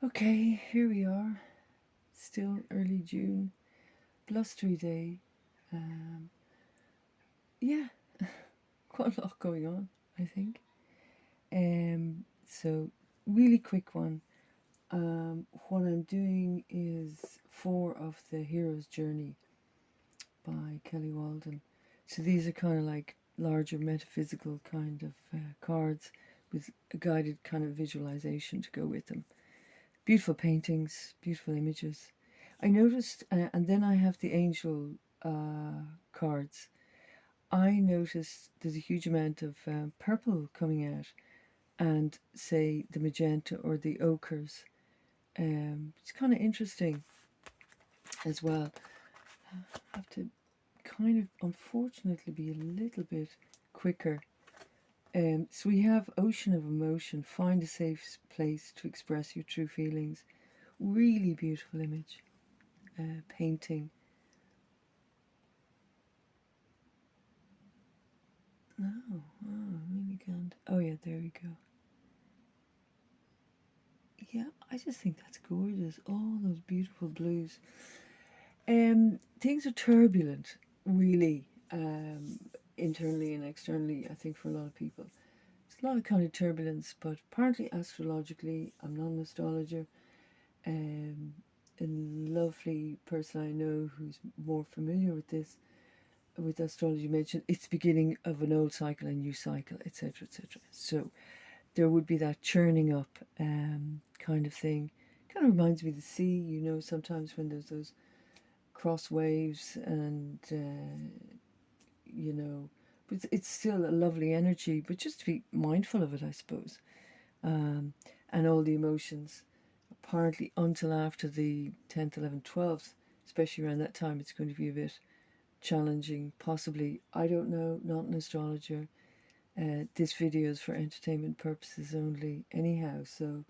Okay, here we are. Still early June, blustery day. Um, yeah, quite a lot going on, I think. So really quick one. What I'm doing is four of the Hero's Journey by Kelly Walden. So these are kind of like larger metaphysical kind of cards with a guided kind of visualization to go with them. Beautiful paintings, beautiful images. I noticed, and then I have the angel cards. I noticed there's a huge amount of purple coming out, and say the magenta or the ochres. It's kind of interesting as well. I have to kind of, unfortunately, be a little bit quicker. So we have Ocean of Emotion. Find a safe place to express your true feelings. Really beautiful image. Painting. No, oh, really can't. Oh yeah, there we go. Yeah, I just think that's gorgeous. All those beautiful blues. Things are turbulent, really, internally and externally. I think for a lot of people, it's a lot of kind of turbulence, but partly astrologically. I'm not an astrologer. Um, a lovely person I know who's more familiar with this, with astrology, mentioned it's beginning of an old cycle, a new cycle, etc., etc. So there would be that churning up kind of thing. Kind of reminds me of the sea, sometimes when there's those cross waves and, you know, but it's still a lovely energy, but just to be mindful of it, I suppose. Um, and all the emotions, apparently until after the 10th, 11th, 12th, especially around that time, it's going to be a bit challenging, possibly. I don't know, not an astrologer. This video is for entertainment purposes only, anyhow. So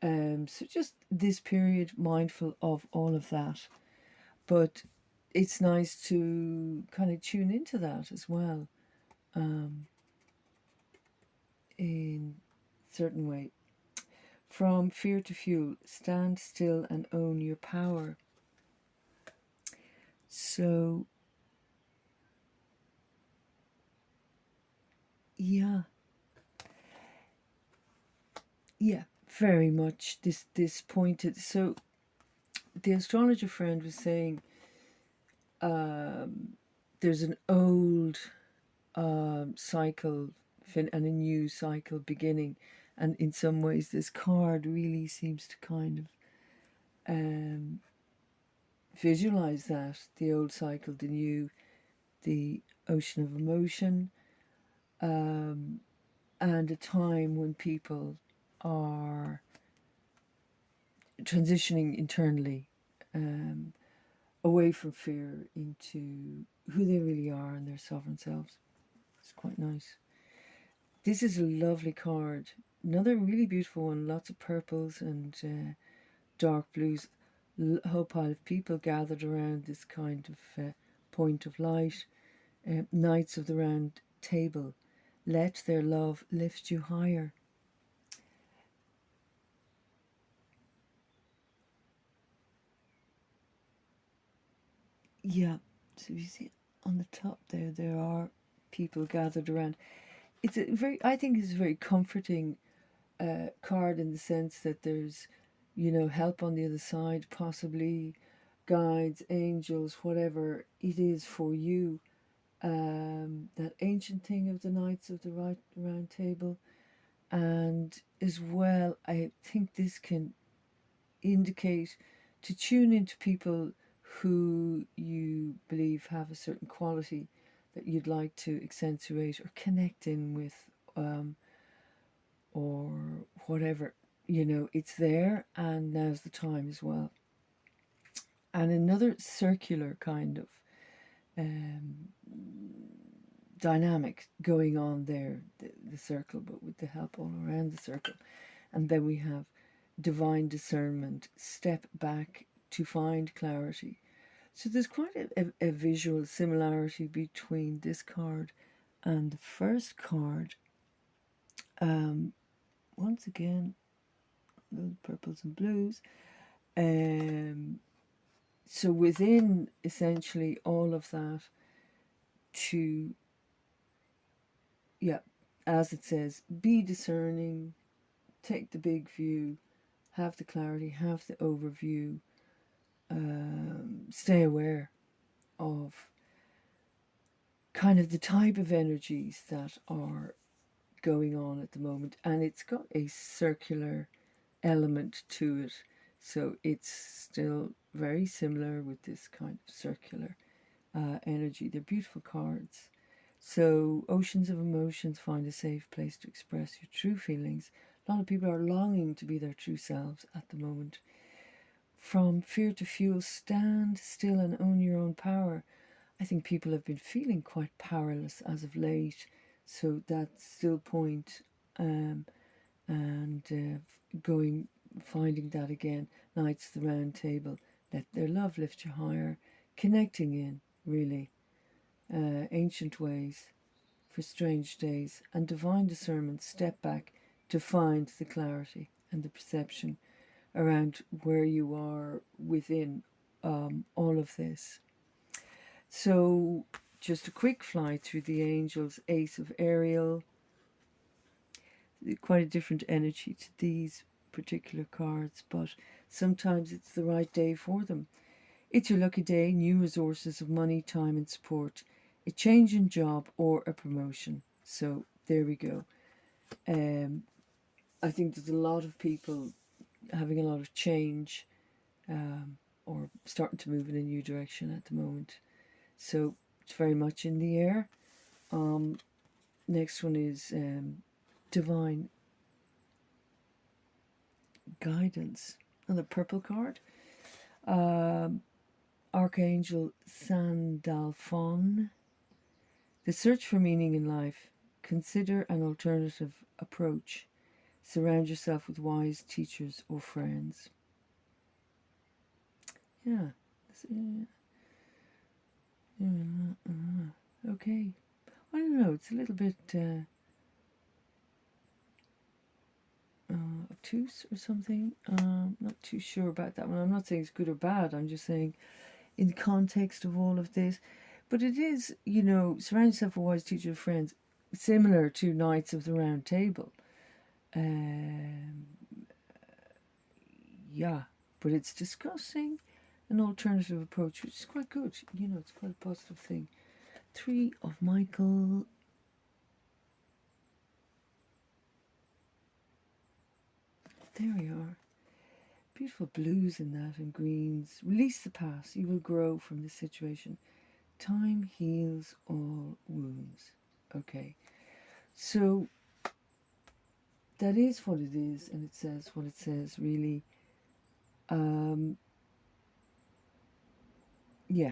just this period, mindful of all of that. But it's nice to kind of tune into that as well, um, in a certain way. From fear to fuel, stand still and own your power. So yeah, yeah, very much this pointed. So the astrologer friend was saying, um, there's an old cycle and a new cycle beginning, and in some ways this card really seems to kind of um, visualize that, the old cycle, the new, the ocean of emotion, um, and a time when people are transitioning internally, um, away from fear into who they really are and their sovereign selves. It's quite nice. This is a lovely card. Another really beautiful one. Lots of purples and dark blues. A whole pile of people gathered around this kind of point of light. Knights of the Round Table. Let their love lift you higher. Yeah. So you see on the top there, there are people gathered around. It's a very, I think, it's a very comforting card in the sense that there's, help on the other side, possibly guides, angels, whatever it is for you. That ancient thing of the Knights of the Round Table, and as well, I think this can indicate to tune into people who you believe have a certain quality that you'd like to accentuate or connect in with, or whatever. It's there, and now's the time as well. And another circular kind of um, dynamic going on there, the circle, but with the help all around the circle. And then we have divine discernment, step back to find clarity. So there's quite a visual similarity between this card and the first card. Um, Once again, the purples and blues. So within essentially all of that, to, yeah, as it says, be discerning, take the big view, have the clarity, have the overview, stay aware of kind of the type of energies that are going on at the moment. And it's got a circular element to it. So it's still very similar with this kind of circular energy. They're beautiful cards. So, oceans of emotions, find a safe place to express your true feelings. A lot of people are longing to be their true selves at the moment. From fear to fuel, stand still and own your own power. I think people have been feeling quite powerless as of late. So, that still point, and finding that again. Knights of the Round Table. Let their love lift you higher. Connecting in, really. Ancient ways for strange days, and divine discernment. Step back to find the clarity and the perception around where you are within all of this. So, just a quick fly through the angels. Ace of Ariel, quite a different energy to these particular cards, but sometimes it's the right day for them. It's your lucky day, new resources of money, time, and support, a change in job, or a promotion. So there we go. I think there's a lot of people having a lot of change, or starting to move in a new direction at the moment. So it's very much in the air. Next one is divine guidance. Another purple card. Archangel Sandalphon. The search for meaning in life. Consider an alternative approach. Surround yourself with wise teachers or friends. Yeah. Okay. I don't know. It's a little bit obtuse or something. Not too sure about that one. I'm not saying it's good or bad. I'm just saying in the context of all of this. But it is, surround yourself with wise teachers or friends, similar to Knights of the Round Table. Yeah, but it's discussing an alternative approach, which is quite good. It's quite a positive thing. 3 of Michael. There we are. Beautiful blues in that and greens. Release the past. You will grow from this situation. Time heals all wounds. Okay. So that is what it is, and it says what it says, really. Yeah.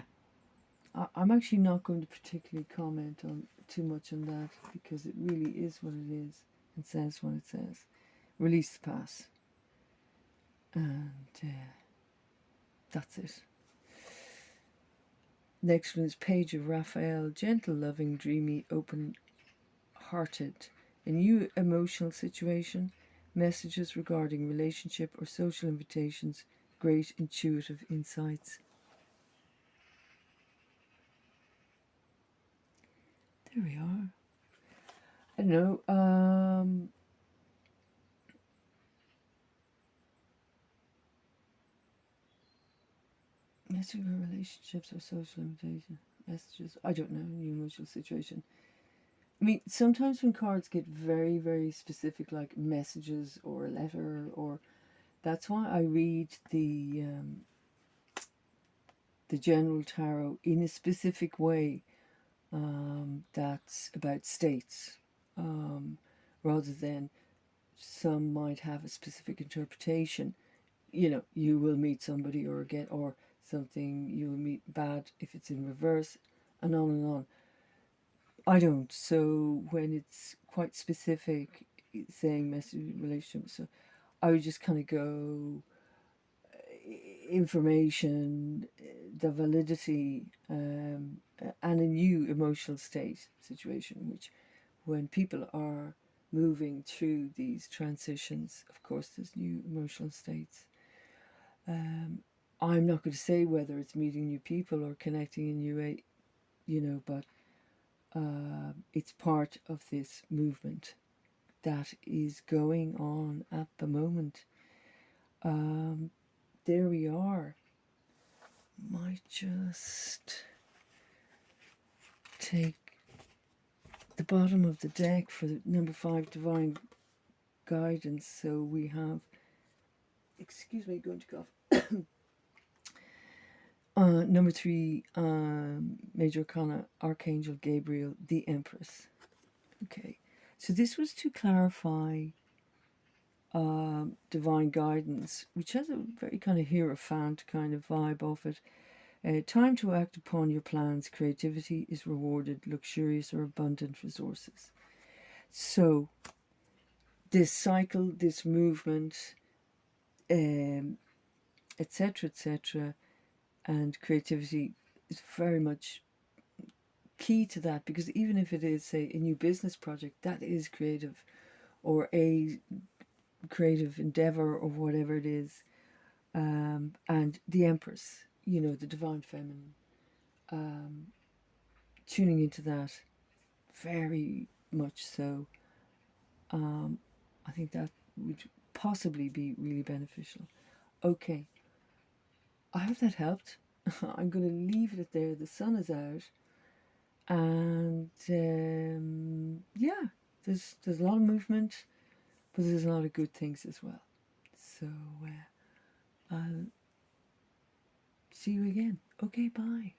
I'm actually not going to particularly comment on too much on that, because it really is what it is and says what it says. Release the past. And that's it. Next one is Page of Raphael. Gentle, loving, dreamy, open-hearted. A new emotional situation. Messages regarding relationship or social invitations. Great intuitive insights. There we are. I don't know. Messages for relationships or social invitation. Messages. I don't know. New emotional situation. I mean, sometimes when cards get very, very specific, like messages or a letter, or that's why I read the general tarot in a specific way, that's about states, rather than some might have a specific interpretation. You will meet somebody or get or something. You will meet bad if it's in reverse, and on and on. I don't. So when it's quite specific, saying message relationship, so I would just kind of go information, the validity, and a new emotional state situation, which when people are moving through these transitions. Of course, there's new emotional states. I'm not going to say whether it's meeting new people or connecting in new way, but it's part of this movement that is going on at the moment. There we are. Might just take the bottom of the deck for the number 5 divine guidance. So we have, excuse me, going to cough. Number 3, Major Arcana, Archangel Gabriel, the Empress. Okay, so this was to clarify divine guidance, which has a very kind of Hierophant kind of vibe of it. Time to act upon your plans. Creativity is rewarded. Luxurious or abundant resources. So this cycle, this movement, etc., etc., and creativity is very much key to that, because even if it is, say, a new business project, that is creative, or a creative endeavor, or whatever it is. And the Empress, the divine feminine, tuning into that very much so. I think that would possibly be really beneficial. Okay, I hope that helped. I'm going to leave it there. The sun is out, and yeah, there's a lot of movement, but there's a lot of good things as well. So I'll see you again. Okay, bye.